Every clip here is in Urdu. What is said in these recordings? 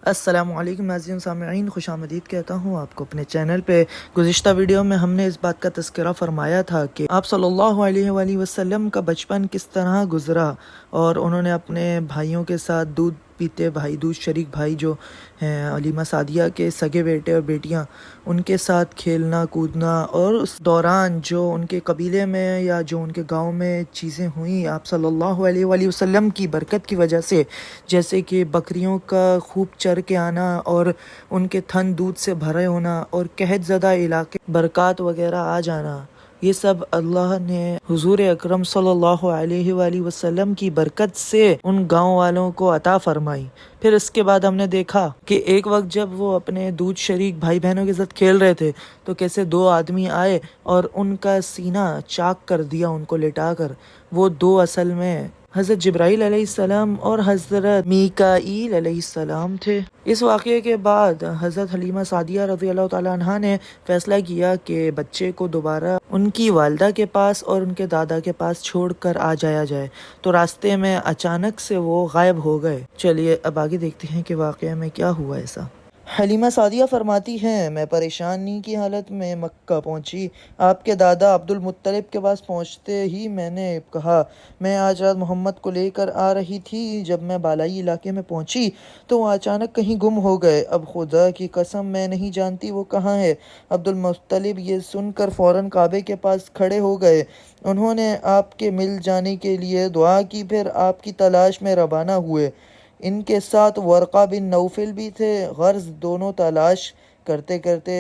السلام علیکم ناظرین سامعین، خوش آمدید کہتا ہوں آپ کو اپنے چینل پہ۔ گزشتہ ویڈیو میں ہم نے اس بات کا تذکرہ فرمایا تھا کہ آپ صلی اللہ علیہ وآلہ وسلم کا بچپن کس طرح گزرا، اور انہوں نے اپنے بھائیوں کے ساتھ، دودھ پیتے بھائی، دودھ شریک بھائی جو ہیں حلیمہ سعدیہ کے سگے بیٹے اور بیٹیاں، ان کے ساتھ کھیلنا کودنا، اور اس دوران جو ان کے قبیلے میں یا جو ان کے گاؤں میں چیزیں ہوئیں آپ صلی اللہ علیہ وآلہ وسلم کی برکت کی وجہ سے، جیسے کہ بکریوں کا خوب چر کے آنا اور ان کے تھن دودھ سے بھرے ہونا اور قحط زدہ علاقے برکات وغیرہ آ جانا، یہ سب اللہ نے حضور اکرم صلی اللہ علیہ وآلہ وسلم کی برکت سے ان گاؤں والوں کو عطا فرمائی۔ پھر اس کے بعد ہم نے دیکھا کہ ایک وقت جب وہ اپنے دودھ شریک بھائی بہنوں کے ساتھ کھیل رہے تھے تو کیسے دو آدمی آئے اور ان کا سینہ چاک کر دیا ان کو لٹا کر۔ وہ دو اصل میں حضرت جبرائیل علیہ السلام اور حضرت میکائیل علیہ السلام تھے۔ اس واقعے کے بعد حضرت حلیمہ سعدیہ رضی اللہ تعالیٰ عنہا نے فیصلہ کیا کہ بچے کو دوبارہ ان کی والدہ کے پاس اور ان کے دادا کے پاس چھوڑ کر آ جایا جائے، تو راستے میں اچانک سے وہ غائب ہو گئے۔ چلیے اب آگے دیکھتے ہیں کہ واقعہ میں کیا ہوا ایسا۔ حلیمہ سعدیہ فرماتی ہیں، میں پریشانی کی حالت میں مکہ پہنچی۔ آپ کے دادا عبد المطلب کے پاس پہنچتے ہی میں نے کہا، میں آج رات محمد کو لے کر آ رہی تھی۔ جب میں بالائی علاقے میں پہنچی تو وہ اچانک کہیں گم ہو گئے۔ اب خدا کی قسم میں نہیں جانتی وہ کہاں ہے۔ عبد المطلب یہ سن کر فوراً کعبے کے پاس کھڑے ہو گئے۔ انہوں نے آپ کے مل جانے کے لیے دعا کی، پھر آپ کی تلاش میں روانہ ہوئے۔ ان کے ساتھ ورقہ بن نوفل بھی تھے۔ غرض دونوں تلاش کرتے کرتے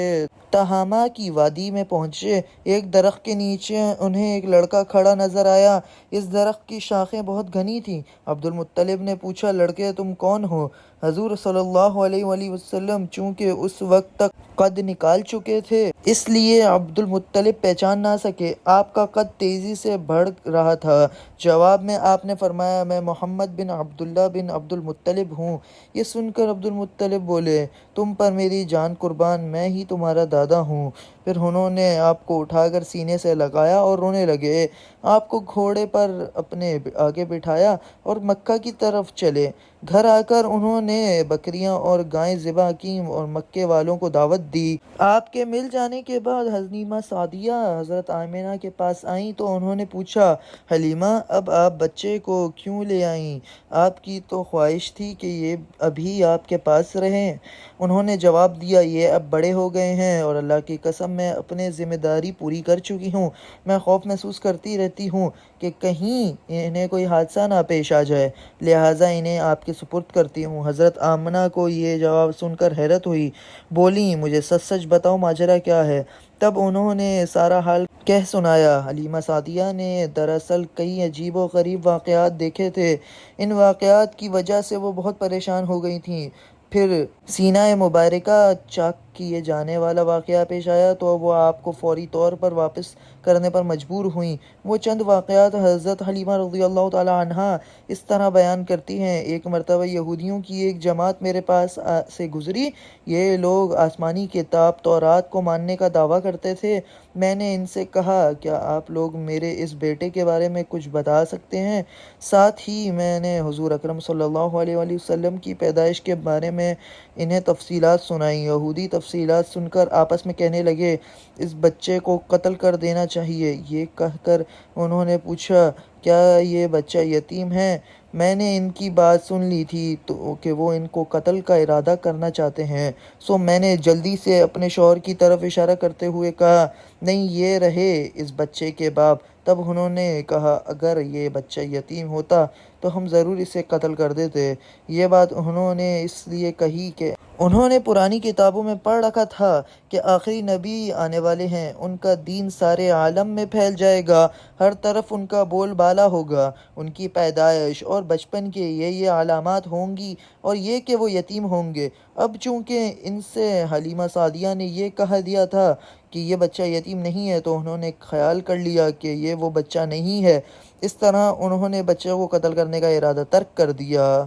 تہامہ کی وادی میں پہنچے۔ ایک درخت کے نیچے انہیں ایک لڑکا کھڑا نظر آیا۔ اس درخت کی شاخیں بہت گھنی تھیں۔ عبد المطلب نے پوچھا، لڑکے تم کون ہو؟ حضور صلی اللہ علیہ وآلہ وسلم چونکہ اس وقت تک قد نکال چکے تھے اس لیے عبد المطلب پہچان نہ سکے۔ آپ کا قد تیزی سے بڑھ رہا تھا۔ جواب میں آپ نے فرمایا، میں محمد بن عبداللہ بن عبد المطلب ہوں۔ یہ سن کر عبد المطلب بولے، تم پر میری جان قربان، میں ہی تمہارا دادا ہوں۔ پھر انہوں نے آپ کو اٹھا کر سینے سے لگایا اور رونے لگے۔ آپ کو گھوڑے پر اپنے آگے بٹھایا اور مکہ کی طرف چلے۔ گھر آ کر انہوں نے بکریاں اور گائیں ذبح کیں اور مکے والوں کو دعوت دی۔ آپ کے مل جانے کے بعد حلیمہ سعدیہ حضرت آمنہ کے پاس آئیں تو انہوں نے پوچھا، حلیمہ اب آپ بچے کو کیوں لے آئیں؟ آپ کی تو خواہش تھی کہ یہ ابھی آپ کے پاس رہیں۔ انہوں نے جواب دیا، یہ اب بڑے ہو گئے ہیں اور اللہ کی قسم میں اپنی ذمہ داری پوری کر چکی ہوں۔ میں خوف محسوس کرتی رہتی ہوں کہ کہیں انہیں کوئی حادثہ نہ پیش آ جائے، لہٰذا انہیں آپ کے سپرد کرتی ہوں۔ حضرت آمنہ کو یہ جواب سن کر حیرت ہوئی، بولیں، مجھے سچ سچ بتاؤ ماجرا کیا ہے؟ تب انہوں نے سارا حال کہہ سنایا۔ حلیمہ سعدیہ نے دراصل کئی عجیب و غریب واقعات دیکھے تھے۔ ان واقعات کی وجہ سے وہ بہت پریشان ہو گئی تھیں۔ پھر سینہ مبارکہ چاک کیے جانے والا واقعہ پیش آیا تو وہ آپ کو فوری طور پر واپس کرنے پر مجبور ہوئیں۔ وہ چند واقعات حضرت حلیمہ رضی اللہ تعالیٰ عنہا اس طرح بیان کرتی ہیں، ایک مرتبہ یہودیوں کی ایک جماعت میرے پاس سے گزری۔ یہ لوگ آسمانی کتاب تورات کو ماننے کا دعویٰ کرتے تھے۔ میں نے ان سے کہا، کیا آپ لوگ میرے اس بیٹے کے بارے میں کچھ بتا سکتے ہیں؟ ساتھ ہی میں نے حضور اکرم صلی اللہ علیہ وآلہ وسلم کی پیدائش کے بارے میں انہیں تفصیلات سنائیں۔ یہودی تفصیلات سن کر آپس میں کہنے لگے، اس بچے کو قتل کر دینا چاہیے۔ یہ کہہ کر انہوں نے پوچھا، کیا یہ بچہ یتیم ہے؟ میں نے ان کی بات سن لی تھی کہ وہ ان کو قتل کا ارادہ کرنا چاہتے ہیں، سو میں نے جلدی سے اپنے شوہر کی طرف اشارہ کرتے ہوئے کہا، نہیں، یہ رہے اس بچے کے باپ۔ تب انہوں نے کہا، اگر یہ بچہ یتیم ہوتا تو ہم ضرور اسے قتل کر دیتے۔ یہ بات انہوں نے اس لیے کہی کہ انہوں نے پرانی کتابوں میں پڑھ رکھا تھا کہ آخری نبی آنے والے ہیں، ان کا دین سارے عالم میں پھیل جائے گا، ہر طرف ان کا بول بالا ہوگا۔ ان کی پیدائش اور بچپن کے یہ علامات ہوں گی اور یہ کہ وہ یتیم ہوں گے۔ اب چونکہ ان سے حلیمہ سعدیہ نے یہ کہہ دیا تھا کہ یہ بچہ یتیم نہیں ہے تو انہوں نے خیال کر لیا کہ یہ وہ بچہ نہیں ہے۔ اس طرح انہوں نے بچے کو قتل کرنے کا ارادہ ترک کر دیا۔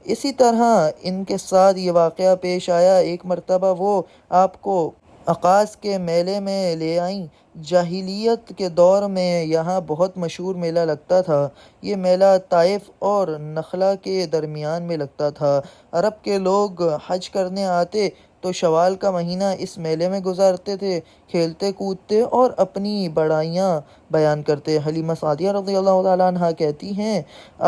اسی طرح ان کے ساتھ یہ واقعہ پیش آیا۔ ایک مرتبہ وہ آپ کو عکاس کے میلے میں لے آئیں۔ جاہلیت کے دور میں یہاں بہت مشہور میلہ لگتا تھا۔ یہ میلہ طائف اور نخلا کے درمیان میں لگتا تھا۔ عرب کے لوگ حج کرنے آتے تو شوال کا مہینہ اس میلے میں گزارتے تھے، کھیلتے کودتے اور اپنی بڑائیاں بیان کرتے۔ حلیمہ سعدیہ رضی اللہ تعالیٰ عنہا کہتی ہیں،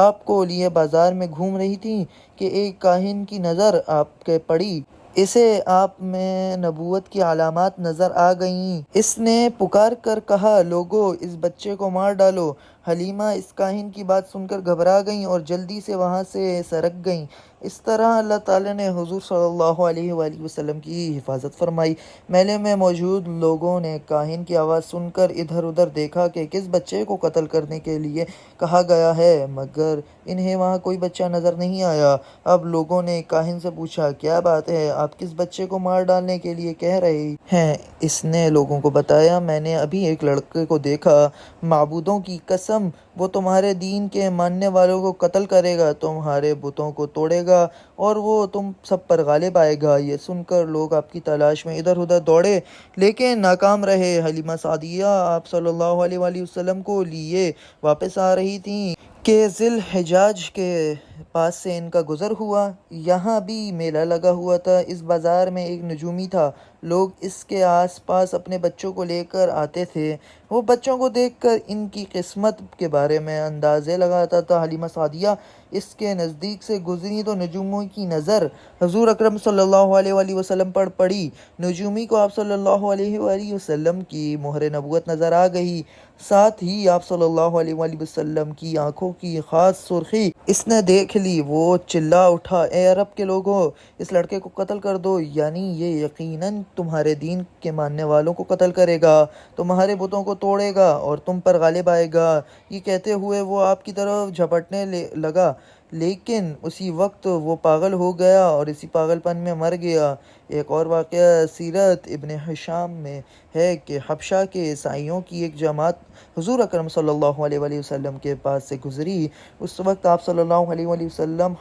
آپ کو لیے بازار میں گھوم رہی تھیں کہ ایک کاہن کی نظر آپ کے پڑی۔ اسے آپ میں نبوت کی علامات نظر آ گئیں۔ اس نے پکار کر کہا، لوگو اس بچے کو مار ڈالو۔ حلیمہ اس کاہن کی بات سن کر گھبرا گئیں اور جلدی سے وہاں سے سرک گئیں۔ اس طرح اللہ تعالیٰ نے حضور صلی اللہ علیہ وآلہ وسلم کی حفاظت فرمائی۔ میلے میں موجود لوگوں نے کاہن کی آواز سن کر ادھر ادھر دیکھا کہ کس بچے کو قتل کرنے کے لیے کہا گیا ہے، مگر انہیں وہاں کوئی بچہ نظر نہیں آیا۔ اب لوگوں نے کاہن سے پوچھا، کیا بات ہے، آپ کس بچے کو مار ڈالنے کے لیے کہہ رہے ہیں؟ اس نے لوگوں کو بتایا، میں نے ابھی ایک لڑکے کو دیکھا، معبودوں کی قسم وہ تمہارے دین کے ماننے والوں کو قتل کرے گا، تمہارے بتوں کو توڑے گا اور وہ تم سب پر غالب آئے گا۔ یہ سن کر لوگ آپ کی تلاش میں ادھر ادھر دوڑے لیکن ناکام رہے۔ حلیمہ سعدیہ آپ صلی اللہ علیہ وآلہ وسلم کو لیے واپس آ رہی تھیں کہ ذی الحجاج کے پاس سے ان کا گزر ہوا۔ یہاں بھی میلہ لگا ہوا تھا۔ اس بازار میں ایک نجومی تھا، لوگ اس کے آس پاس اپنے بچوں کو لے کر آتے تھے۔ وہ بچوں کو دیکھ کر ان کی قسمت کے بارے میں اندازے لگاتا تھا۔ حلیمہ سعدیہ اس کے نزدیک سے گزری تو نجومی کی نظر حضور اکرم صلی اللہ علیہ وآلہ وسلم پر پڑی۔ نجومی کو آپ صلی اللہ علیہ وآلہ وسلم کی مہر نبوت نظر آ گئی، ساتھ ہی آپ صلی اللہ علیہ وآلہ وسلم کی آنکھوں کی خاص سرخی اس نے دیکھ لی۔ وہ چلا اٹھا، اے عرب کے لوگوں، اس لڑکے کو قتل کر دو، یعنی یہ یقیناً تمہارے دین کے ماننے والوں کو قتل کرے گا، تمہارے بتوں کو توڑے گا اور تم پر غالب آئے گا۔ یہ کہتے ہوئے وہ آپ کی طرف جھپٹنے لگا، لیکن اسی وقت وہ پاگل ہو گیا اور اسی پاگل پن میں مر گیا۔ ایک اور واقعہ سیرت ابن ہشام میں ہے کہ حبشہ کے عیسائیوں کی ایک جماعت حضور اکرم صلی اللہ علیہ وآلہ وسلم کے پاس سے گزری۔ اس وقت آپ صلی اللہ علیہ وآلہ وسلم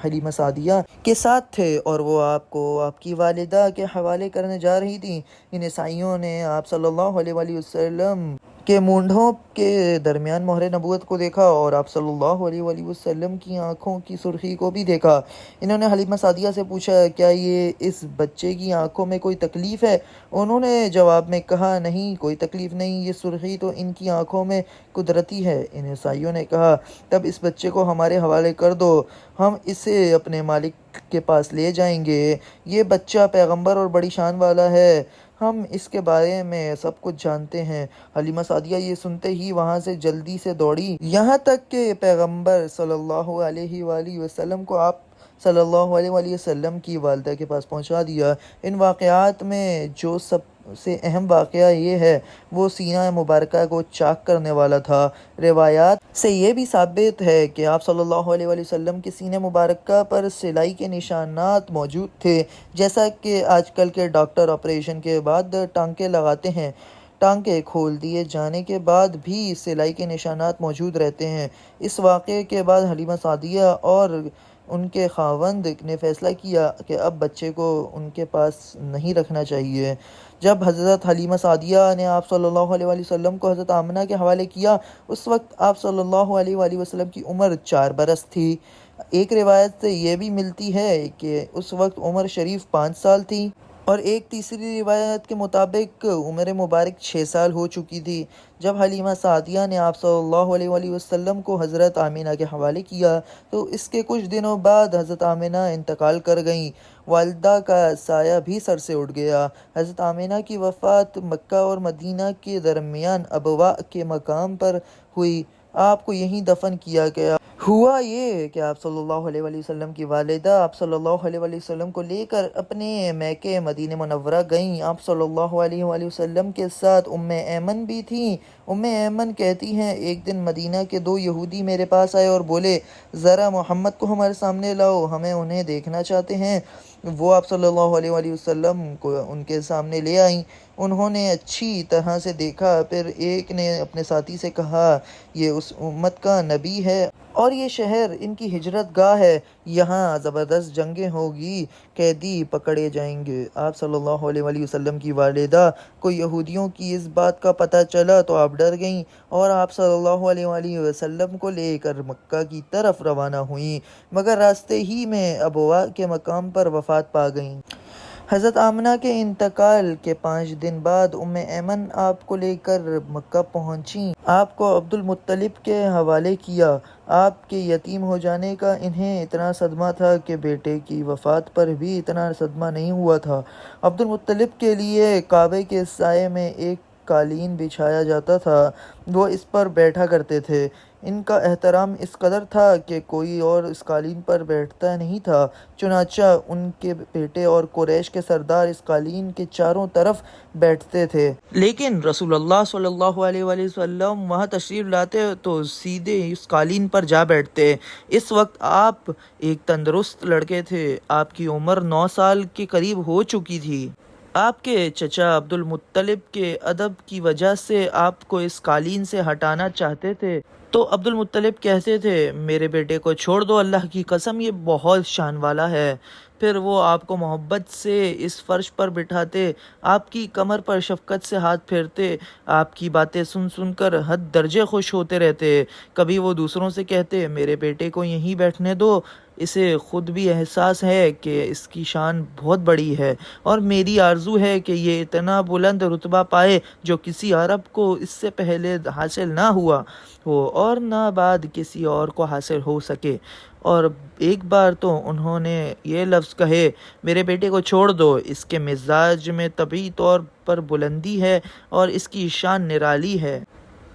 حلیمہ سعدیہ کے ساتھ تھے اور وہ آپ کو آپ کی والدہ کے حوالے کرنے جا رہی تھیں۔ ان عیسائیوں نے آپ صلی اللہ علیہ وآلہ وسلم کے مونڈھوں کے درمیان مہر نبوت کو دیکھا اور آپ صلی اللہ علیہ وآلہ وسلم کی آنکھوں کی سرخی کو بھی دیکھا۔ انہوں نے حلیمہ سعدیہ سے پوچھا، کیا یہ اس بچے کی آنکھوں میں کوئی تکلیف ہے؟ انہوں نے جواب میں کہا، نہیں، کوئی تکلیف نہیں، یہ سرخی تو ان کی آنکھوں میں قدرتی ہے۔ ان عیسائیوں نے کہا، تب اس بچے کو ہمارے حوالے کر دو، ہم اسے اپنے مالک کے پاس لے جائیں گے۔ یہ بچہ پیغمبر اور بڑی شان والا ہے، ہم اس کے بارے میں سب کچھ جانتے ہیں۔ حلیمہ سعدیہ یہ سنتے ہی وہاں سے جلدی سے دوڑی، یہاں تک کہ پیغمبر صلی اللہ علیہ وآلہ وسلم کو آپ صلی اللہ علیہ وآلہ وسلم کی والدہ کے پاس پہنچا دیا۔ ان واقعات میں جو سب سے اہم واقعہ یہ ہے وہ سینہ مبارکہ کو چاک کرنے والا تھا۔ روایات سے یہ بھی ثابت ہے کہ آپ صلی اللہ علیہ وآلہ وسلم کے سینہ مبارکہ پر سلائی کے نشانات موجود تھے، جیسا کہ آج کل کے ڈاکٹر آپریشن کے بعد ٹانکے لگاتے ہیں۔ ٹانکے کھول دیے جانے کے بعد بھی سلائی کے نشانات موجود رہتے ہیں۔ اس واقعے کے بعد حلیمہ سعدیہ اور ان کے خاوند نے فیصلہ کیا کہ اب بچے کو ان کے پاس نہیں رکھنا چاہیے۔ جب حضرت حلیمہ سعدیہ نے آپ صلی اللہ علیہ وآلہ وسلم کو حضرت آمنہ کے حوالے کیا، اس وقت آپ صلی اللہ علیہ وآلہ وسلم کی عمر 4 برس تھی۔ ایک روایت سے یہ بھی ملتی ہے کہ اس وقت عمر شریف 5 سال تھی اور ایک تیسری روایت کے مطابق عمر مبارک 6 سال ہو چکی تھی۔ جب حلیمہ سعدیہ نے آپ صلی اللہ علیہ وآلہ وسلم کو حضرت آمنہ کے حوالے کیا تو اس کے کچھ دنوں بعد حضرت آمنہ انتقال کر گئیں۔ والدہ کا سایہ بھی سر سے اٹھ گیا۔ حضرت آمنہ کی وفات مکہ اور مدینہ کے درمیان ابواء کے مقام پر ہوئی، آپ کو یہیں دفن کیا گیا۔ ہوا یہ کہ آپ صلی اللہ علیہ وآلہ وسلم کی والدہ آپ صلی اللہ علیہ وآلہ وسلم کو لے کر اپنے میکے مدینہ منورہ گئیں۔ آپ صلی اللہ علیہ وآلہ وسلم کے ساتھ ایمن بھی تھیں۔ ایمن کہتی ہیں، ایک دن مدینہ کے 2 یہودی میرے پاس آئے اور بولے، ذرا محمد کو ہمارے سامنے لاؤ، ہمیں انہیں دیکھنا چاہتے ہیں۔ وہ آپ صلی اللہ علیہ وآلہ وسلم کو ان کے سامنے لے آئیں۔ انہوں نے اچھی طرح سے دیکھا، پھر ایک نے اپنے ساتھی سے کہا، یہ اس امت کا نبی ہے، اور یہ شہر ان کی ہجرت گاہ ہے، یہاں زبردست جنگیں ہوگی، قیدی پکڑے جائیں گے۔ آپ صلی اللہ علیہ وآلہ وسلم کی والدہ کو یہودیوں کی اس بات کا پتہ چلا تو آپ ڈر گئیں اور آپ صلی اللہ علیہ وآلہ وسلم کو لے کر مکہ کی طرف روانہ ہوئیں، مگر راستے ہی میں ابوا کے مقام پر وفات پا گئیں۔ حضرت آمنہ کے انتقال کے 5 دن بعد ام ایمن آپ کو لے کر مکہ پہنچیں۔ آپ کو عبد المطلب کے حوالے کیا۔ آپ کے یتیم ہو جانے کا انہیں اتنا صدمہ تھا کہ بیٹے کی وفات پر بھی اتنا صدمہ نہیں ہوا تھا۔ عبد المطلب کے لیے کعبے کے سائے میں ایک قالین بچھایا جاتا تھا، وہ اس پر بیٹھا کرتے تھے۔ ان کا احترام اس قدر تھا کہ کوئی اور اس قالین پر بیٹھتا نہیں تھا، چنانچہ ان کے بیٹے اور قریش کے سردار اس قالین کے چاروں طرف بیٹھتے تھے۔ لیکن رسول اللہ صلی اللہ علیہ وآلہ وسلم وہاں تشریف لاتے تو سیدھے اس قالین پر جا بیٹھتے۔ اس وقت آپ ایک تندرست لڑکے تھے، آپ کی عمر 9 سال کے قریب ہو چکی تھی۔ آپ کے چچا عبد المطلب کے ادب کی وجہ سے آپ کو اس قالین سے ہٹانا چاہتے تھے، تو عبد المطلب کہتے تھے میرے بیٹے کو چھوڑ دو، اللہ کی قسم یہ بہت شان والا ہے۔ پھر وہ آپ کو محبت سے اس فرش پر بٹھاتے، آپ کی کمر پر شفقت سے ہاتھ پھیرتے، آپ کی باتیں سن سن کر حد درجے خوش ہوتے رہتے۔ کبھی وہ دوسروں سے کہتے میرے بیٹے کو یہیں بیٹھنے دو، اسے خود بھی احساس ہے کہ اس کی شان بہت بڑی ہے اور میری آرزو ہے کہ یہ اتنا بلند رتبہ پائے جو کسی عرب کو اس سے پہلے حاصل نہ ہوا ہو اور نہ بعد کسی اور کو حاصل ہو سکے۔ اور ایک بار تو انہوں نے یہ لفظ کہے میرے بیٹے کو چھوڑ دو، اس کے مزاج میں طبعی طور پر بلندی ہے اور اس کی شان نرالی ہے۔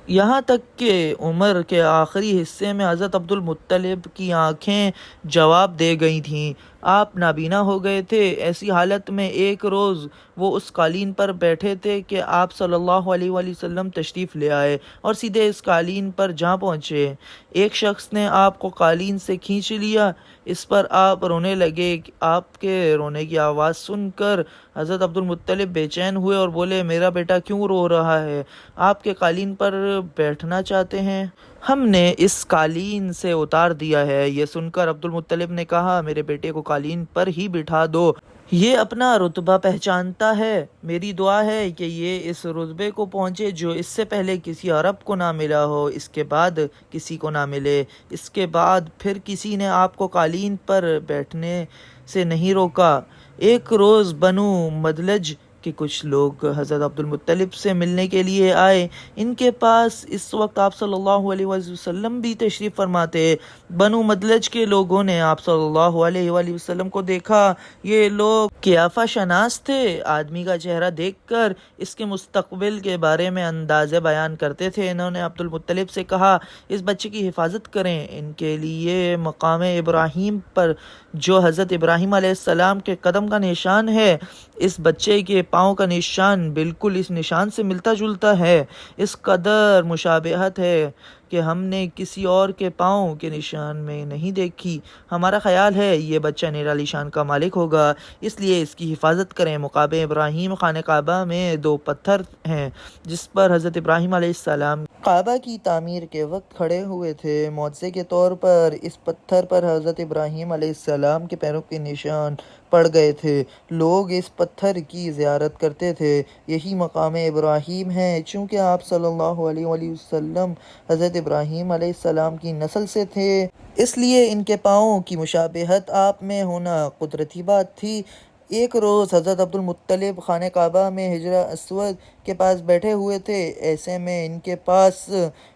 یہاں تک کہ عمر کے آخری حصے میں حضرت عبد المطلب کی آنکھیں جواب دے گئی تھیں، آپ نابینا ہو گئے تھے۔ ایسی حالت میں ایک روز وہ اس قالین پر بیٹھے تھے کہ آپ صلی اللہ علیہ وآلہ وسلم تشریف لے آئے اور سیدھے اس قالین پر جا پہنچے۔ ایک شخص نے آپ کو قالین سے کھینچ لیا، اس پر آپ رونے لگے۔ آپ کے رونے کی آواز سن کر حضرت عبد المطلب بے چین ہوئے اور بولے میرا بیٹا کیوں رو رہا ہے؟ آپ کے قالین پر بیٹھنا چاہتے ہیں؟ ہم نے اس قالین سے اتار دیا ہے۔ یہ سن کر عبد المطلب نے کہا میرے بیٹے کو قالین پر ہی بٹھا دو، یہ اپنا رتبہ پہچانتا ہے۔ میری دعا ہے کہ یہ اس رتبے کو پہنچے جو اس سے پہلے کسی عرب کو نہ ملا ہو، اس کے بعد کسی کو نہ ملے۔ اس کے بعد پھر کسی نے آپ کو قالین پر بیٹھنے سے نہیں روکا۔ ایک روز بنو مدلج کہ کچھ لوگ حضرت عبد المطلب سے ملنے کے لیے آئے۔ ان کے پاس اس وقت آپ صلی اللہ علیہ وسلم بھی تشریف فرما تھے۔ بنو مدلج کے لوگوں نے آپ صلی اللہ علیہ وآلہ وسلم کو دیکھا۔ یہ لوگ قیافہ شناس تھے، آدمی کا چہرہ دیکھ کر اس کے مستقبل کے بارے میں اندازے بیان کرتے تھے۔ انہوں نے عبد المطلب سے کہا اس بچے کی حفاظت کریں، ان کے لیے مقام ابراہیم پر جو حضرت ابراہیم علیہ السلام کے قدم کا نشان ہے، اس بچے کے پاؤں کا نشان بالکل اس نشان سے ملتا جلتا ہے۔ اس قدر مشابہت ہے کہ ہم نے کسی اور کے پاؤں کے نشان میں نہیں دیکھی۔ ہمارا خیال ہے یہ بچہ نرالی شان کا مالک ہوگا، اس لیے اس کی حفاظت کریں۔ مقام ابراہیم خانہ کعبہ میں 2 پتھر ہیں جس پر حضرت ابراہیم علیہ السلام کعبہ کی تعمیر کے وقت کھڑے ہوئے تھے۔ معجزے کے طور پر اس پتھر پر حضرت ابراہیم علیہ السلام کے پیروں کے نشان پڑ گئے تھے۔ لوگ اس پتھر کی زیارت کرتے تھے۔ یہی مقام ابراہیم ہے۔ چونکہ آپ صلی اللہ علیہ وآلہ وسلم حضرت ابراہیم علیہ السلام کی نسل سے تھے، اس لیے ان کے پاؤں کی مشابہت آپ میں ہونا قدرتی بات تھی۔ ایک روز حضرت عبد المطلب خانہ کعبہ میں حجر اسود کے پاس بیٹھے ہوئے تھے، ایسے میں ان کے پاس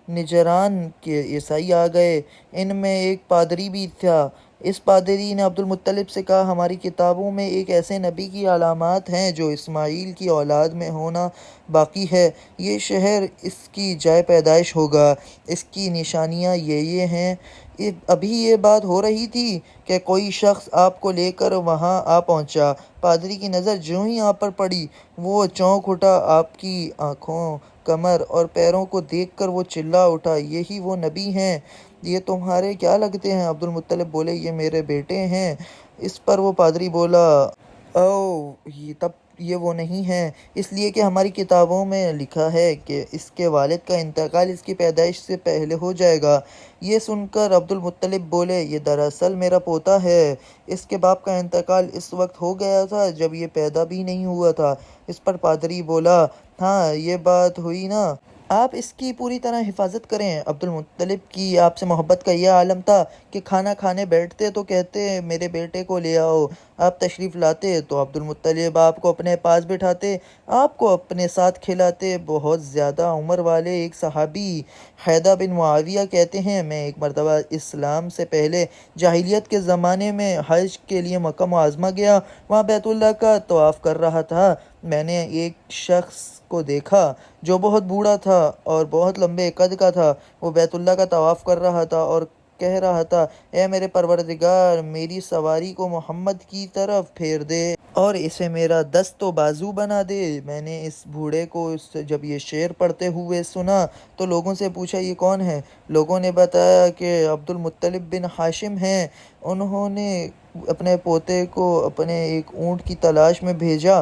نجران کے عیسائی آ گئے۔ ان میں ایک پادری بھی تھا۔ اس پادری نے عبد المطلب سے کہا ہماری کتابوں میں ایک ایسے نبی کی علامات ہیں جو اسماعیل کی اولاد میں ہونا باقی ہے۔ یہ شہر اس کی جائے پیدائش ہوگا، اس کی نشانیاں یہ ہیں۔ ابھی یہ بات ہو رہی تھی کہ کوئی شخص آپ کو لے کر وہاں آ پہنچا۔ پادری کی نظر جوں ہی آپ پر پڑی، وہ چونک اٹھا۔ آپ کی آنکھوں، کمر اور پیروں کو دیکھ کر وہ چلا اٹھا یہی وہ نبی ہیں؟ یہ تمہارے کیا لگتے ہیں؟ عبد المطلب بولے یہ میرے بیٹے ہیں۔ اس پر وہ پادری بولا تب یہ وہ نہیں ہیں، اس لیے کہ ہماری کتابوں میں لکھا ہے کہ اس کے والد کا انتقال اس کی پیدائش سے پہلے ہو جائے گا۔ یہ سن کر عبد المطلب بولے، یہ دراصل میرا پوتا ہے۔ اس کے باپ کا انتقال اس وقت ہو گیا تھا جب یہ پیدا بھی نہیں ہوا تھا۔ اس پر پادری بولا، ہاں یہ بات ہوئی نا، آپ اس کی پوری طرح حفاظت کریں۔ عبد المطلب کی آپ سے محبت کا یہ عالم تھا کہ کھانا کھانے بیٹھتے تو کہتے، میرے بیٹے کو لے آؤ۔ آپ تشریف لاتے تو عبد المطلب آپ کو اپنے پاس بٹھاتے، آپ کو اپنے ساتھ کھلاتے۔ بہت زیادہ عمر والے ایک صحابی حیدہ بن معاویہ کہتے ہیں، میں ایک مرتبہ اسلام سے پہلے جاہلیت کے زمانے میں حج کے لیے مکہ معظمہ گیا، وہاں بیت اللہ کا طواف کر رہا تھا۔ میں نے ایک شخص کو دیکھا جو بہت بوڑھا تھا اور بہت لمبے قد کا تھا۔ وہ بیت اللہ کا طواف کر رہا تھا اور کہہ رہا تھا، اے میرے پروردگار، میری سواری کو محمد کی طرف پھیر دے اور اسے میرا دست و بازو بنا دے۔ میں نے اس بوڑھے کو جب یہ شعر پڑھتے ہوئے سنا تو لوگوں سے پوچھا، یہ کون ہے؟ لوگوں نے بتایا کہ عبد المطلب بن ہاشم ہیں۔ انہوں نے اپنے پوتے کو اپنے ایک اونٹ کی تلاش میں بھیجا،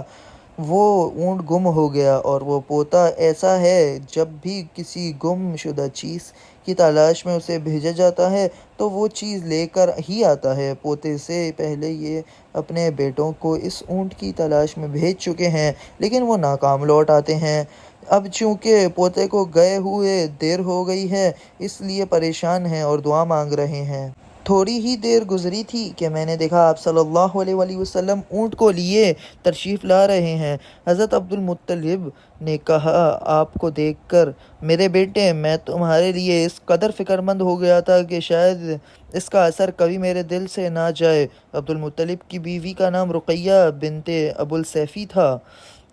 وہ اونٹ گم ہو گیا، اور وہ پوتا ایسا ہے جب بھی کسی گم شدہ چیز کی تلاش میں اسے بھیجا جاتا ہے تو وہ چیز لے کر ہی آتا ہے۔ پوتے سے پہلے یہ اپنے بیٹوں کو اس اونٹ کی تلاش میں بھیج چکے ہیں لیکن وہ ناکام لوٹ آتے ہیں۔ اب چونکہ پوتے کو گئے ہوئے دیر ہو گئی ہے اس لیے پریشان ہیں اور دعا مانگ رہے ہیں۔ تھوڑی ہی دیر گزری تھی کہ میں نے دیکھا آپ صلی اللہ علیہ وآلہ وسلم اونٹ کو لیے تشریف لا رہے ہیں۔ حضرت عبد المطلب نے کہا، آپ کو دیکھ کر میرے بیٹے، میں تمہارے لیے اس قدر فکر مند ہو گیا تھا کہ شاید اس کا اثر کبھی میرے دل سے نہ جائے۔ عبد المطلب کی بیوی کا نام رقیہ بنت ابو السیفی تھا۔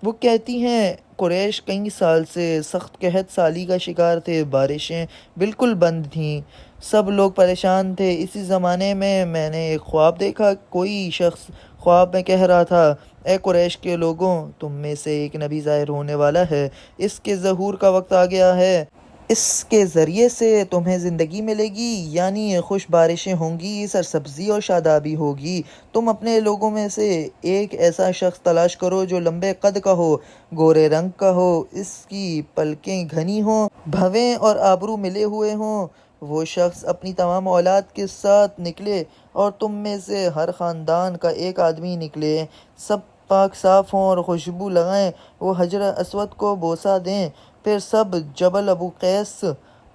وہ کہتی ہیں، قریش کئی سال سے سخت قحط سالی کا شکار تھے، بارشیں بالکل بند تھیں، سب لوگ پریشان تھے۔ اسی زمانے میں نے ایک خواب دیکھا، کوئی شخص خواب میں کہہ رہا تھا، اے قریش کے لوگوں، تم میں سے ایک نبی ظاہر ہونے والا ہے، اس کے ظہور کا وقت آ گیا ہے، اس کے ذریعے سے تمہیں زندگی ملے گی، یعنی خوش بارشیں ہوں گی، سرسبزی اور شادابی ہوگی۔ تم اپنے لوگوں میں سے ایک ایسا شخص تلاش کرو جو لمبے قد کا ہو، گورے رنگ کا ہو، اس کی پلکیں گھنی ہوں، بھویں اور ابرو ملے ہوئے ہوں۔ وہ شخص اپنی تمام اولاد کے ساتھ نکلے اور تم میں سے ہر خاندان کا ایک آدمی نکلے، سب پاک صاف ہوں اور خوشبو لگائیں، وہ حجر اسود کو بوسہ دیں، پھر سب جبل ابو قیس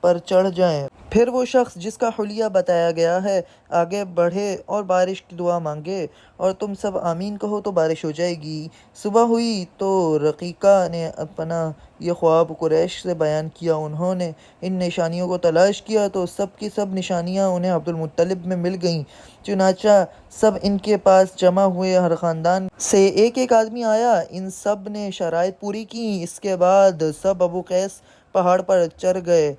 پر چڑھ جائیں۔ پھر وہ شخص جس کا حلیہ بتایا گیا ہے آگے بڑھے اور بارش کی دعا مانگے، اور تم سب آمین کہو تو بارش ہو جائے گی۔ صبح ہوئی تو رقیقہ نے اپنا یہ خواب قریش سے بیان کیا۔ انہوں نے ان نشانیوں کو تلاش کیا تو سب کی سب نشانیاں انہیں عبد المطلب میں مل گئیں۔ چنانچہ سب ان کے پاس جمع ہوئے، ہر خاندان سے ایک ایک آدمی آیا، ان سب نے شرائط پوری کی۔ اس کے بعد سب ابو قیس پہاڑ پر چڑھ گئے۔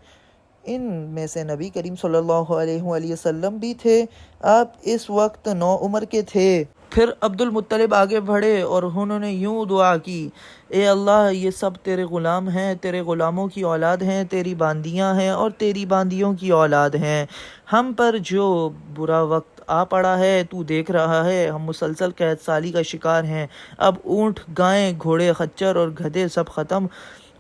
ان میں سے نبی کریم صلی اللہ علیہ وآلہ وسلم بھی تھے۔ آپ اس وقت 9 عمر کے تھے۔ پھر عبد المطلب آگے بڑھے اور انہوں نے یوں دعا کی، اے اللہ، یہ سب تیرے غلام ہیں، تیرے غلاموں کی اولاد ہیں، تیری باندیاں ہیں اور تیری باندیوں کی اولاد ہیں۔ ہم پر جو برا وقت آ پڑا ہے تو دیکھ رہا ہے، ہم مسلسل قحط سالی کا شکار ہیں۔ اب اونٹ، گائیں، گھوڑے، خچر اور گدھے سب ختم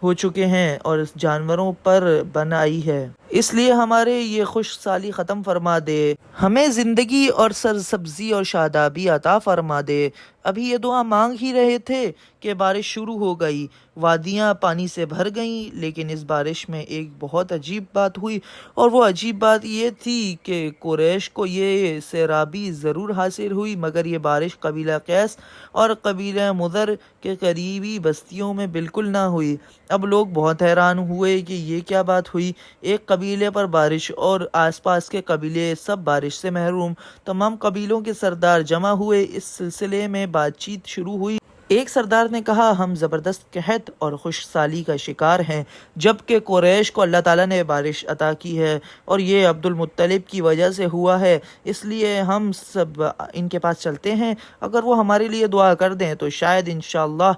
ہو چکے ہیں اور جانوروں پر بن آئی ہے، اس لیے ہمارے یہ خوش سالی ختم فرما دے، ہمیں زندگی اور سرسبزی اور شادابی عطا فرما دے۔ ابھی یہ دعا مانگ ہی رہے تھے کہ بارش شروع ہو گئی، وادیاں پانی سے بھر گئیں، لیکن اس بارش میں ایک بہت عجیب بات ہوئی، اور وہ عجیب بات یہ تھی کہ قریش کو یہ سیرابی ضرور حاصل ہوئی مگر یہ بارش قبیلہ قیس اور قبیلہ مضر کے قریبی بستیوں میں بالکل نہ ہوئی۔ اب لوگ بہت حیران ہوئے کہ یہ کیا بات ہوئی، ایک قبیلے پر بارش اور آس پاس کے قبیلے سب بارش سے محروم۔ تمام قبیلوں کے سردار جمع ہوئے، اس سلسلے میں بات چیت شروع ہوئی۔ ایک سردار نے کہا، ہم زبردست قحط اور خوش سالی کا شکار ہیں، جبکہ قریش کو اللہ تعالیٰ نے بارش عطا کی ہے اور یہ عبد المطلب کی وجہ سے ہوا ہے، اس لیے ہم سب ان کے پاس چلتے ہیں، اگر وہ ہمارے لیے دعا کر دیں تو شاید انشاءاللہ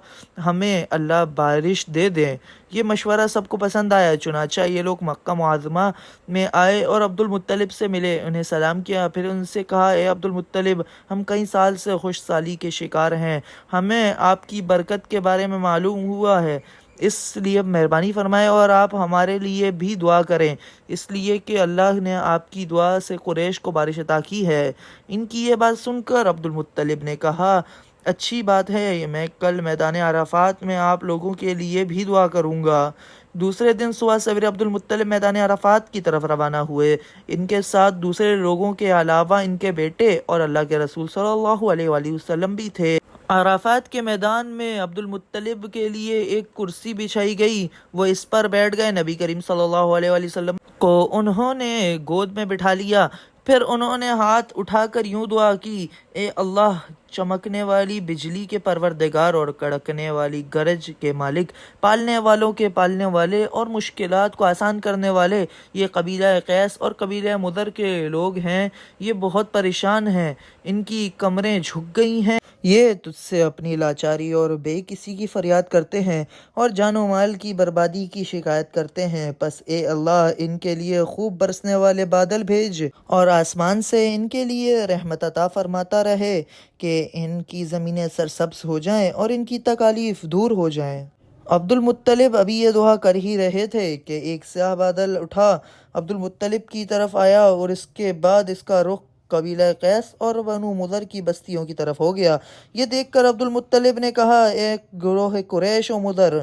ہمیں اللہ بارش دے دیں۔ یہ مشورہ سب کو پسند آیا، چنانچہ یہ لوگ مکہ معظمہ میں آئے اور عبد المطلب سے ملے، انہیں سلام کیا، پھر ان سے کہا اے عبد المطلب، ہم کئی سال سے خوش سالی کے شکار ہیں، ہمیں آپ کی برکت کے بارے میں معلوم ہوا ہے، اس لیے مہربانی فرمائیں اور آپ ہمارے لیے بھی دعا کریں، اس لیے کہ اللہ نے آپ کی دعا سے قریش کو بارش عطا کی ہے۔ ان کی یہ بات سن کر عبد المطلب نے کہا اچھی بات ہے، میں کل میدان عرفات میں آپ لوگوں کے لیے بھی دعا کروں گا۔ دوسرے دن صبح سویرے عبد المطلب میدان عرفات کی طرف روانہ ہوئے، ان کے ساتھ دوسرے لوگوں کے علاوہ ان کے بیٹے اور اللہ کے رسول صلی اللہ علیہ وآلہ وسلم بھی تھے۔ عرفات کے میدان میں عبد المطلب کے لیے ایک کرسی بچھائی گئی، وہ اس پر بیٹھ گئے، نبی کریم صلی اللہ علیہ وآلہ وسلم کو انہوں نے گود میں بٹھا لیا، پھر انہوں نے ہاتھ اٹھا کر یوں دعا کی، اے اللہ، چمکنے والی بجلی کے پروردگار اور کڑکنے والی گرج کے مالک، پالنے والوں کے پالنے والے اور مشکلات کو آسان کرنے والے، یہ قبیلہ قیس اور قبیلہ مدر کے لوگ ہیں، یہ بہت پریشان ہیں، ان کی کمریں جھک گئی ہیں، یہ تجھ سے اپنی لاچاری اور بے کسی کی فریاد کرتے ہیں اور جان و مال کی بربادی کی شکایت کرتے ہیں، پس اے اللہ ان کے لیے خوب برسنے والے بادل بھیج اور آسمان سے ان کے لیے رحمت عطا فرماتا رہے کہ ان کی زمینیں سرسبز ہو جائیں اور ان کی تکالیف دور ہو جائیں۔ عبد المطلب ابھی یہ دعا کر ہی رہے تھے کہ ایک سیاہ بادل اٹھا عبد المطلب کی طرف آیا اور اس کے بعد اس کا رخ قبیلہ قیس اور بنو مضر کی بستیوں کی طرف ہو گیا۔ یہ دیکھ کر عبد المطلب نے کہا اے گروہ قریش و مضر،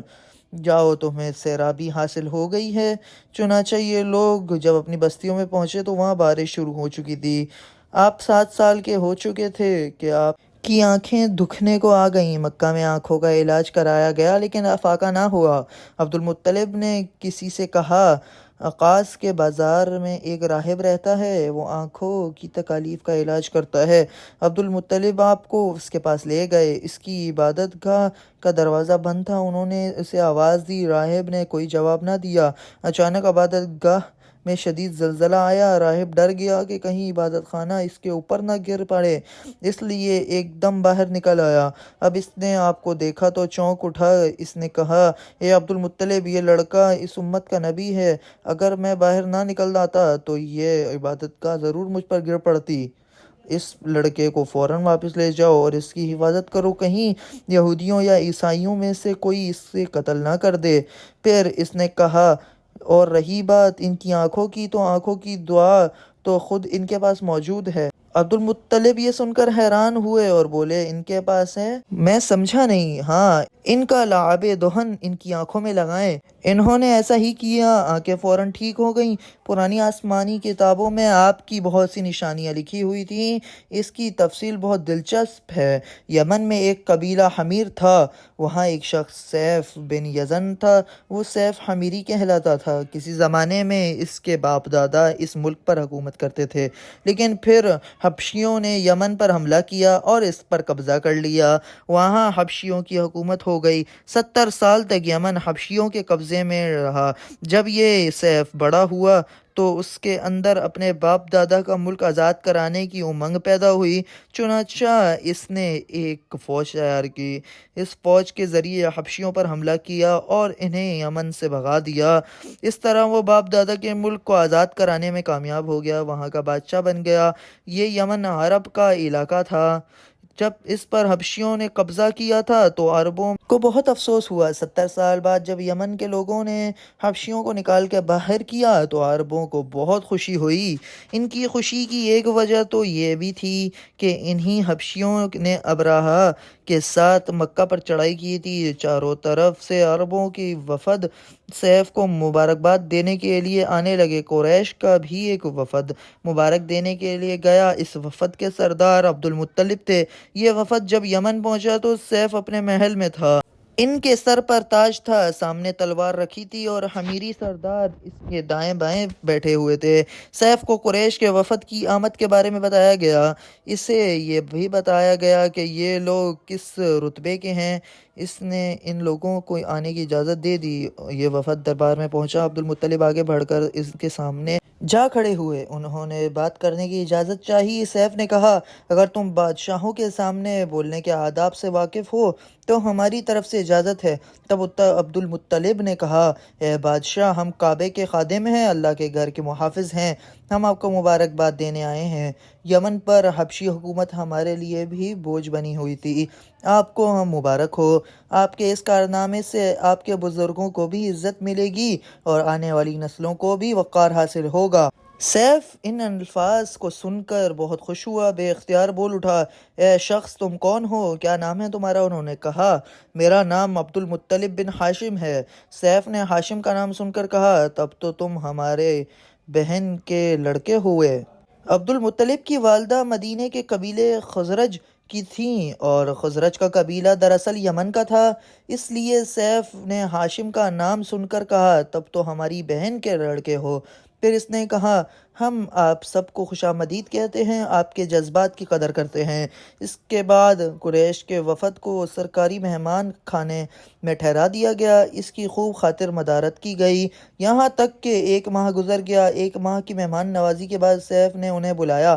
جاؤ تمہیں سیرابی حاصل ہو گئی ہے۔ چنانچہ یہ لوگ جب اپنی بستیوں میں پہنچے تو وہاں بارش شروع ہو چکی تھی۔ آپ 7 سال کے ہو چکے تھے کہ آپ کی آنکھیں دکھنے کو آ گئیں۔ مکہ میں آنکھوں کا علاج کرایا گیا لیکن افاقہ نہ ہوا۔ عبد المطلب نے کسی سے کہا عکاظ کے بازار میں ایک راہب رہتا ہے، وہ آنکھوں کی تکالیف کا علاج کرتا ہے۔ عبد المطلب آپ کو اس کے پاس لے گئے، اس کی عبادت گاہ کا دروازہ بند تھا، انہوں نے اسے آواز دی، راہب نے کوئی جواب نہ دیا۔ اچانک عبادت گاہ میں شدید زلزلہ آیا، راہب ڈر گیا کہ کہیں عبادت خانہ اس کے اوپر نہ گر پڑے، اس لیے ایک دم باہر نکل آیا۔ اب اس نے آپ کو دیکھا تو چونک اٹھا، اس نے کہا اے عبد المطلب، یہ لڑکا اس امت کا نبی ہے، اگر میں باہر نہ نکل آتا تو یہ عبادت گاہ ضرور مجھ پر گر پڑتی، اس لڑکے کو فوراً واپس لے جاؤ اور اس کی حفاظت کرو، کہیں یہودیوں یا عیسائیوں میں سے کوئی اس سے قتل نہ کر دے۔ پھر اس نے کہا اور رہی بات ان کی آنکھوں کی، تو آنکھوں کی دعا تو خود ان کے پاس موجود ہے۔ عبد المطلب یہ سن کر حیران ہوئے اور بولے ان کے پاس ہے؟ میں سمجھا نہیں۔ ہاں، ان کا لعاب دہن ان کی آنکھوں میں لگائیں۔ انہوں نے ایسا ہی کیا، آنکھیں فوراً ٹھیک ہو گئیں۔ پرانی آسمانی کتابوں میں آپ کی بہت سی نشانیاں لکھی ہوئی تھیں، اس کی تفصیل بہت دلچسپ ہے۔ یمن میں ایک قبیلہ حمیر تھا، وہاں ایک شخص سیف بن یزن تھا، وہ سیف حمیری کہلاتا تھا۔ کسی زمانے میں اس کے باپ دادا اس ملک پر حکومت کرتے تھے، لیکن پھر حبشیوں نے یمن پر حملہ کیا اور اس پر قبضہ کر لیا، وہاں حبشیوں کی حکومت ہو گئی۔ 70 سال تک یمن حبشیوں کے قبضے میں رہا۔ جب یہ سیف بڑا ہوا تو اس کے اندر اپنے باپ دادا کا ملک آزاد کرانے کی امنگ پیدا ہوئی، چنانچہ اس نے ایک فوج تیار کی، اس فوج کے ذریعے حبشیوں پر حملہ کیا اور انہیں یمن سے بھگا دیا۔ اس طرح وہ باپ دادا کے ملک کو آزاد کرانے میں کامیاب ہو گیا، وہاں کا بادشاہ بن گیا۔ یہ یمن عرب کا علاقہ تھا۔ جب اس پر حبشیوں نے قبضہ کیا تھا تو عربوں کو بہت افسوس ہوا۔ 70 سال بعد جب یمن کے لوگوں نے حبشیوں کو نکال کے باہر کیا تو عربوں کو بہت خوشی ہوئی۔ ان کی خوشی کی ایک وجہ تو یہ بھی تھی کہ انہی حبشیوں نے ابرہہ کے ساتھ مکہ پر چڑھائی کی تھی۔ چاروں طرف سے عربوں کی وفد سیف کو مبارکباد دینے کے لیے آنے لگے۔ قریش کا بھی ایک وفد مبارک دینے کے لیے گیا، اس وفد کے سردار عبد المطلب تھے۔ یہ وفد جب یمن پہنچا تو سیف اپنے محل میں تھا، ان کے سر پر تاج تھا، سامنے تلوار رکھی تھی اور حمیری سردار اس کے دائیں بائیں بیٹھے ہوئے تھے۔ سیف کو قریش کے وفد کی آمد کے بارے میں بتایا گیا، اسے یہ بھی بتایا گیا کہ یہ لوگ کس رتبے کے ہیں، اس نے ان لوگوں کو آنے کی اجازت دے دی۔ یہ وفد دربار میں پہنچا، عبد المطلب آگے بڑھ کر اس کے سامنے جا کھڑے ہوئے، انہوں نے بات کرنے کی اجازت چاہی۔ سیف نے کہا اگر تم بادشاہوں کے سامنے بولنے کے آداب سے واقف ہو تو ہماری طرف سے اجازت ہے۔ تب عبد المطلب نے کہا، اے بادشاہ، ہم کعبے کے خادم ہیں، اللہ کے گھر کے محافظ ہیں، ہم آپ کو مبارکباد دینے آئے ہیں۔ یمن پر حبشی حکومت ہمارے لیے بھی بوجھ بنی ہوئی تھی، آپ کو ہم مبارک ہو۔ آپ کے اس کارنامے سے آپ کے بزرگوں کو بھی عزت ملے گی اور آنے والی نسلوں کو بھی وقار حاصل ہوگا۔ سیف ان الفاظ کو سن کر بہت خوش ہوا، بے اختیار بول اٹھا، اے شخص، تم کون ہو؟ کیا نام ہے تمہارا؟ انہوں نے کہا، میرا نام عبد المطلب بن ہاشم ہے۔ سیف نے ہاشم کا نام سن کر کہا، تب تو تم ہمارے بہن کے لڑکے ہوئے۔ عبد المطلب کی والدہ مدینے کے قبیلے خزرج کی تھیں اور خزرج کا قبیلہ دراصل یمن کا تھا، اس لیے سیف نے ہاشم کا نام سن کر کہا، تب تو ہماری بہن کے لڑکے ہو۔ پھر اس نے کہا، ہم آپ سب کو خوش آمدید کہتے ہیں، آپ کے جذبات کی قدر کرتے ہیں۔ اس کے بعد قریش کے وفد کو سرکاری مہمان خانے میں ٹھہرا دیا گیا، اس کی خوب خاطر مدارت کی گئی، یہاں تک کہ 1 ماہ گزر گیا۔ 1 ماہ کی مہمان نوازی کے بعد سیف نے انہیں بلایا،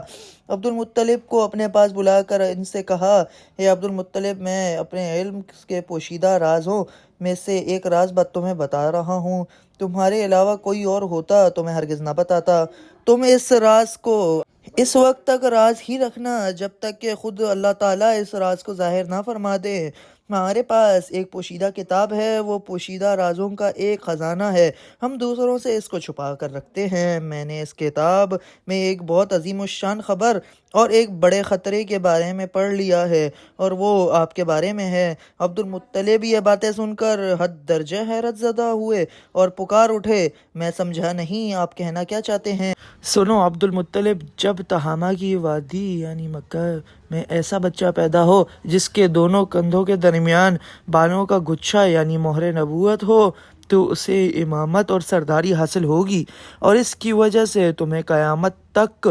عبد المطلب کو اپنے پاس بلا کر ان سے کہا، اے عبد المطلب، میں اپنے علم کے پوشیدہ رازوں میں سے ایک راز تمہیں بتا رہا ہوں، تمہارے علاوہ کوئی اور ہوتا تو میں ہرگز نہ بتاتا۔ تم اس راز کو اس وقت تک راز ہی رکھنا جب تک کہ خود اللہ تعالیٰ اس راز کو ظاہر نہ فرما دے۔ ہمارے پاس ایک پوشیدہ کتاب ہے، وہ پوشیدہ رازوں کا ایک خزانہ ہے، ہم دوسروں سے اس کو چھپا کر رکھتے ہیں۔ میں نے اس کتاب میں ایک بہت عظیم الشان خبر اور ایک بڑے خطرے کے بارے میں پڑھ لیا ہے، اور وہ آپ کے بارے میں ہے۔ عبد المطلب یہ باتیں سن کر حد درجہ حیرت زدہ ہوئے اور پکار اٹھے، میں سمجھا نہیں، آپ کہنا کیا چاہتے ہیں؟ سنو عبد المطلب، جب تہامہ کی وادی یعنی مکہ میں ایسا بچہ پیدا ہو جس کے دونوں کندھوں کے درمیان بالوں کا گچھا یعنی مہر نبوت ہو، تو اسے امامت اور سرداری حاصل ہوگی، اور اس کی وجہ سے تمہیں قیامت تک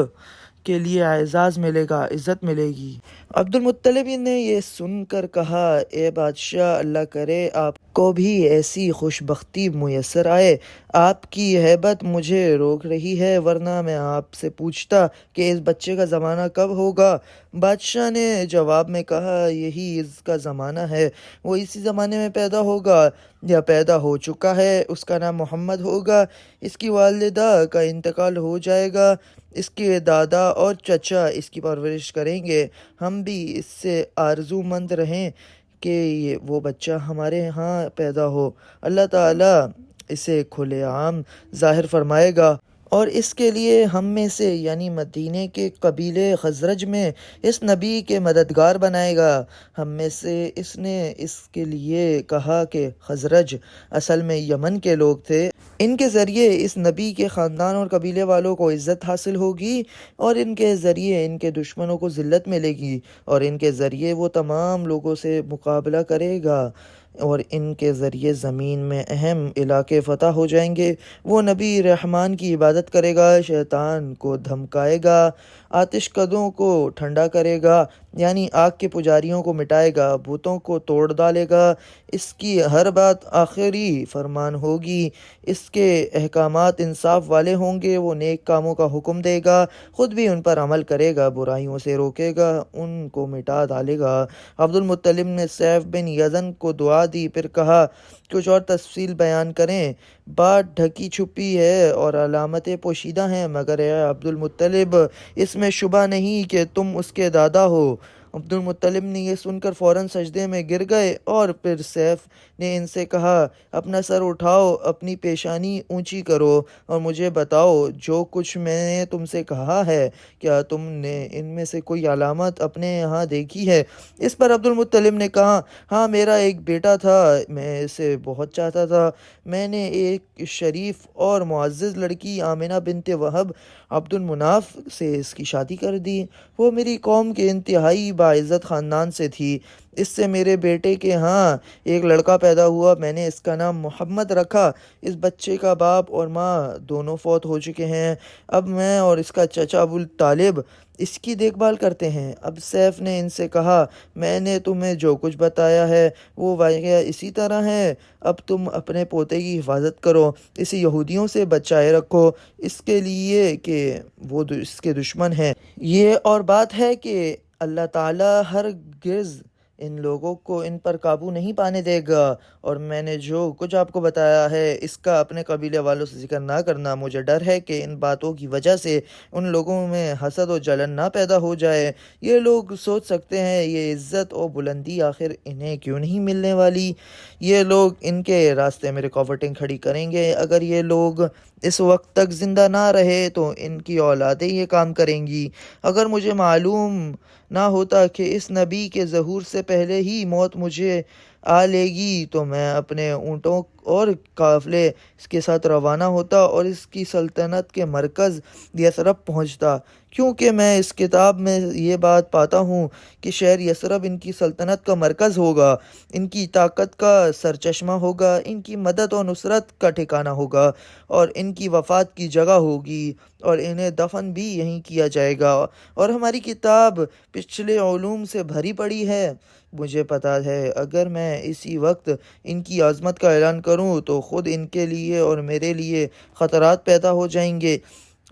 کے لیے اعزاز ملے گا، عزت ملے گی۔ عبد المطلب نے یہ سن کر کہا، اے بادشاہ، اللہ کرے آپ کو بھی ایسی خوش بختی میسر آئے۔ آپ کی ہیبت مجھے روک رہی ہے، ورنہ میں آپ سے پوچھتا کہ اس بچے کا زمانہ کب ہوگا۔ بادشاہ نے جواب میں کہا، یہی اس کا زمانہ ہے، وہ اسی زمانے میں پیدا ہوگا یا پیدا ہو چکا ہے، اس کا نام محمد ہوگا، اس کی والدہ کا انتقال ہو جائے گا، اس کے دادا اور چچا اس کی پرورش کریں گے، ہم بھی اس سے آرزو مند رہیں کہ وہ بچہ ہمارے ہاں پیدا ہو۔ اللہ تعالیٰ اسے کھلے عام ظاہر فرمائے گا، اور اس کے لیے ہم میں سے یعنی مدینے کے قبیلے خزرج میں اس نبی کے مددگار بنائے گا۔ ہم میں سے اس نے اس کے لیے کہا کہ خزرج اصل میں یمن کے لوگ تھے، ان کے ذریعے اس نبی کے خاندان اور قبیلے والوں کو عزت حاصل ہوگی، اور ان کے ذریعے ان کے دشمنوں کو ذلت ملے گی، اور ان کے ذریعے وہ تمام لوگوں سے مقابلہ کرے گا، اور ان کے ذریعے زمین میں اہم علاقے فتح ہو جائیں گے۔ وہ نبی رحمان کی عبادت کرے گا، شیطان کو دھمکائے گا، آتش کدوں کو ٹھنڈا کرے گا یعنی آگ کے پجاریوں کو مٹائے گا، بتوں کو توڑ ڈالے گا، اس کی ہر بات آخری فرمان ہوگی، اس کے احکامات انصاف والے ہوں گے، وہ نیک کاموں کا حکم دے گا، خود بھی ان پر عمل کرے گا، برائیوں سے روکے گا، ان کو مٹا ڈالے گا۔ عبد المطلب نے سیف بن یزن کو دعا دی، پھر کہا، کچھ اور تفصیل بیان کریں؟ بات ڈھکی چھپی ہے اور علامتیں پوشیدہ ہیں، مگر اے عبد المطلب، اس میں شبہ نہیں کہ تم اس کے دادا ہو۔ عبد المطلب نے یہ سن کر فوراً سجدے میں گر گئے، اور پھر سیف نے ان سے کہا، اپنا سر اٹھاؤ، اپنی پیشانی اونچی کرو اور مجھے بتاؤ جو کچھ میں نے تم سے کہا ہے، کیا تم نے ان میں سے کوئی علامت اپنے یہاں دیکھی ہے؟ اس پر عبد المطلب نے کہا، ہاں، میرا ایک بیٹا تھا، میں اسے بہت چاہتا تھا، میں نے ایک شریف اور معزز لڑکی آمنہ بنت وہب عبد المناف سے اس کی شادی کر دی، وہ میری قوم کے انتہائی باعزت خاندان سے تھی، اس سے میرے بیٹے کے ہاں ایک لڑکا پیدا ہوا، میں نے اس کا نام محمد رکھا، اس بچے کا باپ اور ماں دونوں فوت ہو چکے ہیں، اب میں اور اس کا چچا ابو طالب اس کی دیکھ بھال کرتے ہیں۔ اب سیف نے ان سے کہا، میں نے تمہیں جو کچھ بتایا ہے وہ واقعہ اسی طرح ہے، اب تم اپنے پوتے کی حفاظت کرو، اسے یہودیوں سے بچائے رکھو، اس کے لیے کہ وہ اس کے دشمن ہیں۔ یہ اور بات ہے کہ اللہ تعالیٰ ہرگز ان لوگوں کو ان پر قابو نہیں پانے دے گا، اور میں نے جو کچھ آپ کو بتایا ہے اس کا اپنے قبیلے والوں سے ذکر نہ کرنا۔ مجھے ڈر ہے کہ ان باتوں کی وجہ سے ان لوگوں میں حسد و جلن نہ پیدا ہو جائے۔ یہ لوگ سوچ سکتے ہیں یہ عزت و بلندی آخر انہیں کیوں نہیں ملنے والی؟ یہ لوگ ان کے راستے میں رکاوٹیں کھڑی کریں گے۔ اگر یہ لوگ اس وقت تک زندہ نہ رہے تو ان کی اولادیں یہ کام کریں گی۔ اگر مجھے معلوم نہ ہوتا کہ اس نبی کے ظہور سے پہلے ہی موت مجھے آ لے گی تو میں اپنے اونٹوں اور قافلے اس کے ساتھ روانہ ہوتا اور اس کی سلطنت کے مرکز یثرب پہنچتا، کیونکہ میں اس کتاب میں یہ بات پاتا ہوں کہ شہر یثرب ان کی سلطنت کا مرکز ہوگا، ان کی طاقت کا سرچشمہ ہوگا، ان کی مدد و نصرت کا ٹھکانہ ہوگا، اور ان کی وفات کی جگہ ہوگی، اور انہیں دفن بھی یہیں کیا جائے گا۔ اور ہماری کتاب پچھلے علوم سے بھری پڑی ہے۔ مجھے پتا ہے اگر میں اسی وقت ان کی عظمت کا اعلان کروں تو خود ان کے لیے اور میرے لیے خطرات پیدا ہو جائیں گے۔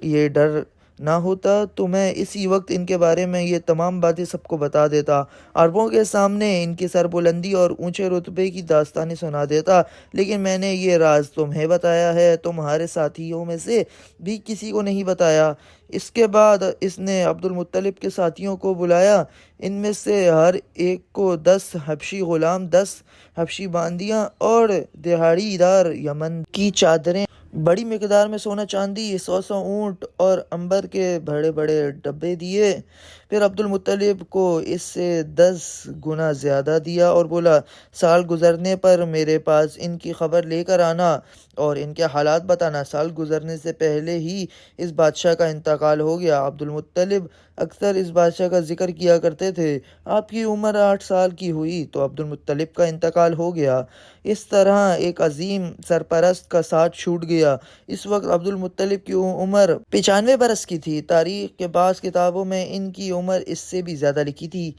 یہ ڈر نہ ہوتا تو میں اسی وقت ان کے بارے میں یہ تمام باتیں سب کو بتا دیتا، عربوں کے سامنے ان کی سربلندی اور اونچے رتبے کی داستانیں سنا دیتا، لیکن میں نے یہ راز تمہیں بتایا ہے، تمہارے ساتھیوں میں سے بھی کسی کو نہیں بتایا۔ اس کے بعد اس نے عبد المطلب کے ساتھیوں کو بلایا، ان میں سے ہر ایک کو 10 حبشی غلام، 10 حبشی باندیاں اور دہاڑی دار یمن کی چادریں، بڑی مقدار میں سونا چاندی، 100 اونٹ اور عنبر کے بڑے بڑے ڈبے دیے۔ پھر عبد المطلب کو اس سے 10 گنا زیادہ دیا اور بولا، سال گزرنے پر میرے پاس ان کی خبر لے کر آنا اور ان کے حالات بتانا۔ سال گزرنے سے پہلے ہی اس بادشاہ کا انتقال ہو گیا۔ عبد المطلب اکثر اس بادشاہ کا ذکر کیا کرتے تھے۔ آپ کی عمر 8 سال کی ہوئی تو عبد المطلب کا انتقال ہو گیا۔ اس طرح ایک عظیم سرپرست کا ساتھ چھوٹ گیا۔ اس وقت عبد المطلب کی عمر 95 برس کی تھی۔ تاریخ کے بعض کتابوں میں ان کی عمر اس سے بھی زیادہ لکھی تھی۔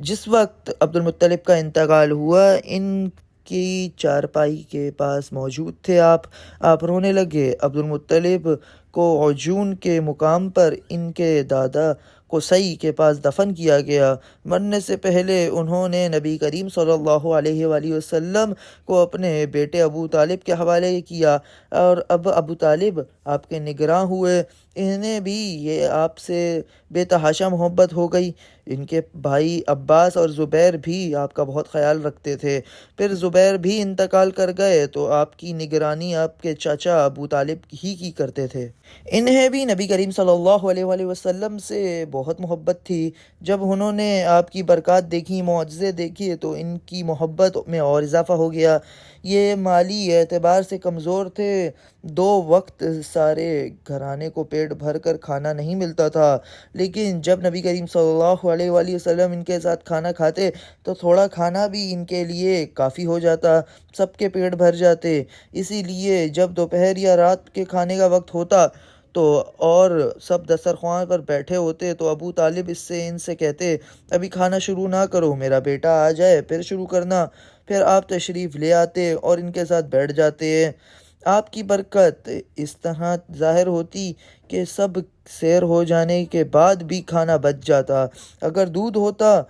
جس وقت عبد المطلب کا انتقال ہوا ان کی چارپائی کے پاس موجود تھے آپ رونے لگے۔ عبد المطلب کو عجون کے مقام پر ان کے دادا قصی کے پاس دفن کیا گیا۔ مرنے سے پہلے انہوں نے نبی کریم صلی اللہ علیہ وآلہ وسلم کو اپنے بیٹے ابو طالب کے حوالے کیا، اور اب ابو طالب آپ کے نگراں ہوئے۔ انہیں بھی یہ آپ سے بے تحاشا محبت ہو گئی۔ ان کے بھائی عباس اور زبیر بھی آپ کا بہت خیال رکھتے تھے۔ پھر زبیر بھی انتقال کر گئے تو آپ کی نگرانی آپ کے چاچا ابو طالب ہی کی کرتے تھے۔ انہیں بھی نبی کریم صلی اللہ علیہ وآلہ وسلم سے بہت محبت تھی۔ جب انہوں نے آپ کی برکات دیکھی، معجزے دیکھے تو ان کی محبت میں اور اضافہ ہو گیا۔ یہ مالی اعتبار سے کمزور تھے۔ 2 وقت سارے گھرانے کو پیٹ بھر کر کھانا نہیں ملتا تھا، لیکن جب نبی کریم صلی اللہ علیہ وآلہ وسلم ان کے ساتھ کھانا کھاتے تو تھوڑا کھانا بھی ان کے لیے کافی ہو جاتا، سب کے پیٹ بھر جاتے۔ اسی لیے جب دوپہر یا رات کے کھانے کا وقت ہوتا تو اور سب دسترخوان پر بیٹھے ہوتے تو ابو طالب ان سے کہتے، ابھی کھانا شروع نہ کرو، میرا بیٹا آ جائے پھر شروع کرنا۔ پھر آپ تشریف لے آتے اور ان کے ساتھ بیٹھ جاتے۔ آپ کی برکت اس طرح ظاہر ہوتی کہ سب سیر ہو جانے کے بعد بھی کھانا بچ جاتا۔ اگر دودھ ہوتا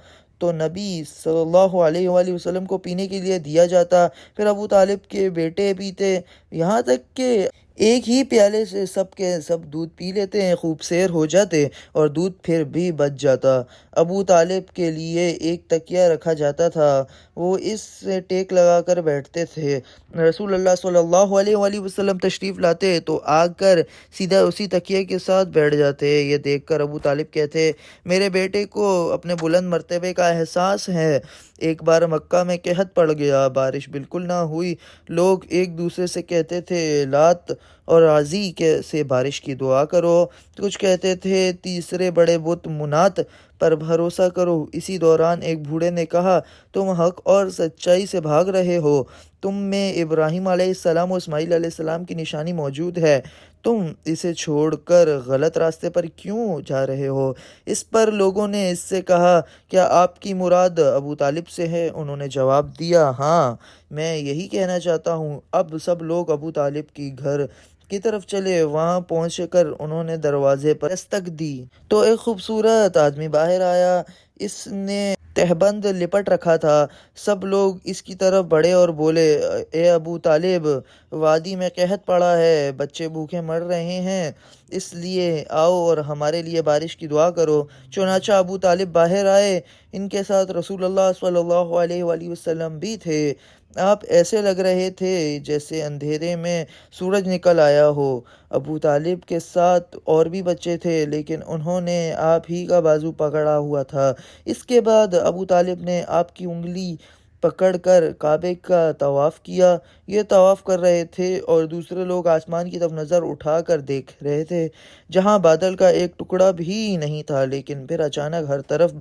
تو نبی صلی اللہ علیہ وآلہ وسلم کو پینے کے لیے دیا جاتا۔ پھر ابو طالب کے بیٹے پیتے، یہاں تک کہ ایک ہی پیالے سے سب کے سب دودھ پی لیتے ہیں، خوب سیر ہو جاتے اور دودھ پھر بھی بچ جاتا۔ ابو طالب کے لیے ایک تکیہ رکھا جاتا تھا، وہ اس سے ٹیک لگا کر بیٹھتے تھے۔ رسول اللہ صلی اللہ علیہ وآلہ وسلم تشریف لاتے تو آ کر سیدھا اسی تکیے کے ساتھ بیٹھ جاتے۔ یہ دیکھ کر ابو طالب کہتے، میرے بیٹے کو اپنے بلند مرتبے کا احساس ہے۔ ایک بار مکہ میں قحط پڑ گیا، بارش بالکل نہ ہوئی، لوگ ایک دوسرے سے کہتے تھے لات اور عزی سے بارش کی دعا کرو، کچھ کہتے تھے تیسرے بڑے بت منات پر بھروسہ کرو۔ اسی دوران ایک بوڑھے نے کہا، تم حق اور سچائی سے بھاگ رہے ہو، تم میں ابراہیم علیہ السلام و اسماعیل علیہ السلام کی نشانی موجود ہے، تم اسے چھوڑ کر غلط راستے پر کیوں جا رہے ہو؟ اس پر لوگوں نے اس سے کہا، کیا آپ کی مراد ابو طالب سے ہے؟ انہوں نے جواب دیا، ہاں، میں یہی کہنا چاہتا ہوں۔ اب سب لوگ ابو طالب کی گھر کی طرف چلے۔ وہاں پہنچ کر انہوں نے دروازے پر دستک دی تو ایک خوبصورت آدمی باہر آیا۔ اس نے تہبند لپٹ رکھا تھا۔ سب لوگ اس کی طرف بڑھے اور بولے، اے ابو طالب، وادی میں قحط پڑا ہے، بچے بھوکے مر رہے ہیں، اس لیے آؤ اور ہمارے لیے بارش کی دعا کرو۔ چنانچہ ابو طالب باہر آئے، ان کے ساتھ رسول اللہ صلی اللہ علیہ وآلہ وسلم بھی تھے۔ آپ ایسے لگ رہے تھے جیسے اندھیرے میں سورج نکل آیا ہو۔ ابو طالب کے ساتھ اور بھی بچے تھے، لیکن انہوں نے آپ ہی کا بازو پکڑا ہوا تھا۔ اس کے بعد ابو طالب نے آپ کی انگلی پکڑ کر کعبے کا طواف کیا۔ یہ طواف کر رہے تھے اور دوسرے لوگ آسمان کی طرف نظر اٹھا کر دیکھ رہے تھے، جہاں بادل کا ایک ٹکڑا بھی نہیں تھا، لیکن پھر اچانک ہر طرف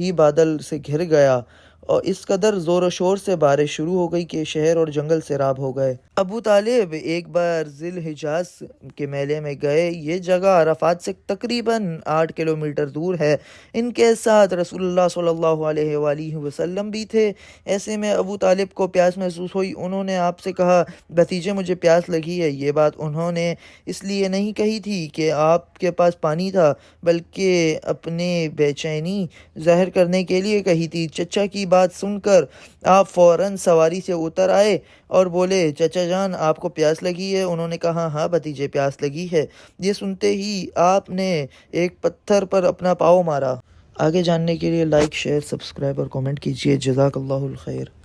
ہی بادل سے گھر گیا اور اس قدر زور و شور سے بارش شروع ہو گئی کہ شہر اور جنگل سیراب ہو گئے۔ ابو طالب ایک بار ذی الحجاز کے میلے میں گئے۔ یہ جگہ عرفات سے تقریباً 8 کلومیٹر دور ہے۔ ان کے ساتھ رسول اللہ صلی اللہ علیہ وآلہ وسلم بھی تھے۔ ایسے میں ابو طالب کو پیاس محسوس ہوئی۔ انہوں نے آپ سے کہا، بھتیجے مجھے پیاس لگی ہے۔ یہ بات انہوں نے اس لیے نہیں کہی تھی کہ آپ کے پاس پانی تھا، بلکہ اپنے بے چینی ظاہر کرنے کے لیے کہی تھی۔ چچا کی بات سن کر آپ فوراً سواری سے اتر آئے اور بولے، چچا جان، آپ کو پیاس لگی ہے؟ انہوں نے کہا، ہاں بھتیجے، پیاس لگی ہے۔ یہ سنتے ہی آپ نے ایک پتھر پر اپنا پاؤں مارا۔ آگے جاننے کے لیے لائک، شیئر، سبسکرائب اور کمنٹ کیجیے۔ جزاک اللہ الخیر۔